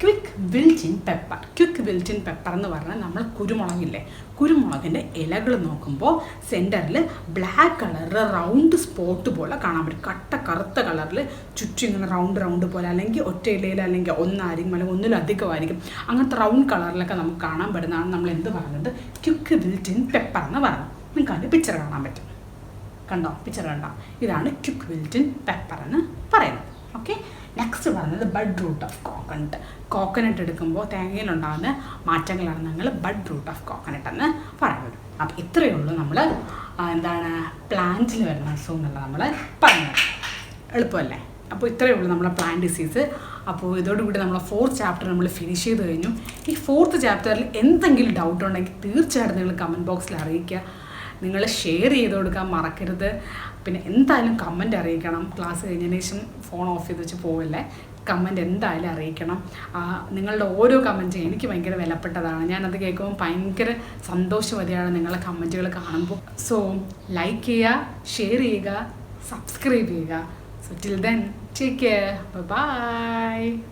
Quick wilt in pepper. Quick wilt in pepper എന്ന് പറഞ്ഞാൽ നമ്മൾ കുരുമുളകില്ലേ, കുരുമുളകിൻ്റെ ഇലകൾ നോക്കുമ്പോൾ സെൻറ്ററിൽ ബ്ലാക്ക് കളറിൽ റൗണ്ട് സ്പോട്ട് പോലെ കാണാൻ പറ്റും. കട്ട കറുത്ത കളറിൽ ചുറ്റും ഇങ്ങനെ റൗണ്ട് പോലെ, അല്ലെങ്കിൽ ഒറ്റ ഇലയിൽ അല്ലെങ്കിൽ ഒന്നായിരിക്കും, അല്ലെങ്കിൽ ഒന്നിലധികമായിരിക്കും. അങ്ങനത്തെ റൗണ്ട് കളറിലൊക്കെ നമുക്ക് കാണാൻ പറ്റുന്നതാണ് നമ്മൾ എന്ത് പറയുന്നത്? ക്വിക്ക് വിൽറ്റിൻ പെപ്പർ എന്ന് പറയുന്നത്. നിങ്ങൾക്ക് അതിൻ്റെ പിക്ചർ കാണാൻ പറ്റും. കണ്ടോ, പിക്ചർ കണ്ടോ? ഇതാണ് ക്യുക്ക് വിൽറ്റൻ പെപ്പർ എന്ന് പറയുന്നത്. ഓക്കെ, നെക്സ്റ്റ് പറയുന്നത് bud root of coconut. Coconut എടുക്കുമ്പോൾ തേങ്ങയിലുണ്ടാകുന്ന മാറ്റങ്ങളാണ് ഞങ്ങൾ ബഡ് റൂട്ട് ഓഫ് കോക്കനട്ട് എന്ന് പറയുന്നത്. അപ്പോൾ ഇത്രയേ ഉള്ളൂ നമ്മൾ എന്താണ് പ്ലാന്റിൽ വരുന്ന അസുഖം എന്നുള്ളത് നമ്മൾ പറയുന്നത്. എളുപ്പമല്ലേ? അപ്പോൾ ഇത്രയേ ഉള്ളൂ നമ്മളെ പ്ലാന്റ് ഡിസീസ്. അപ്പോൾ ഇതോടുകൂടി നമ്മൾ 4th ചാപ്റ്റർ നമ്മൾ ഫിനിഷ് ചെയ്ത് കഴിഞ്ഞു. ഈ 4th ചാപ്റ്ററിൽ എന്തെങ്കിലും ഡൗട്ട് ഉണ്ടെങ്കിൽ തീർച്ചയായിട്ടും നിങ്ങൾ കമൻറ്റ് ബോക്സിൽ അറിയിക്കുക. നിങ്ങൾ ഷെയർ ചെയ്ത് കൊടുക്കാൻ മറക്കരുത്. പിന്നെ എന്തായാലും കമൻറ്റ് അറിയിക്കണം. ക്ലാസ് കഴിഞ്ഞതിന് ശേഷം ഫോൺ ഓഫ് ചെയ്ത് വെച്ച് പോവല്ലേ, കമൻറ്റ് എന്തായാലും അറിയിക്കണം. നിങ്ങളുടെ ഓരോ കമൻറ്റും എനിക്ക് ഭയങ്കര വിലപ്പെട്ടതാണ്. ഞാനത് കേൾക്കുമ്പോൾ ഭയങ്കര സന്തോഷവതിയാണ് നിങ്ങളെ കമൻറ്റുകൾ കാണുമ്പോൾ. സോ ലൈക്ക് ചെയ്യുക, ഷെയർ ചെയ്യുക, സബ്സ്ക്രൈബ് ചെയ്യുക. So till then, take care. Bye-bye.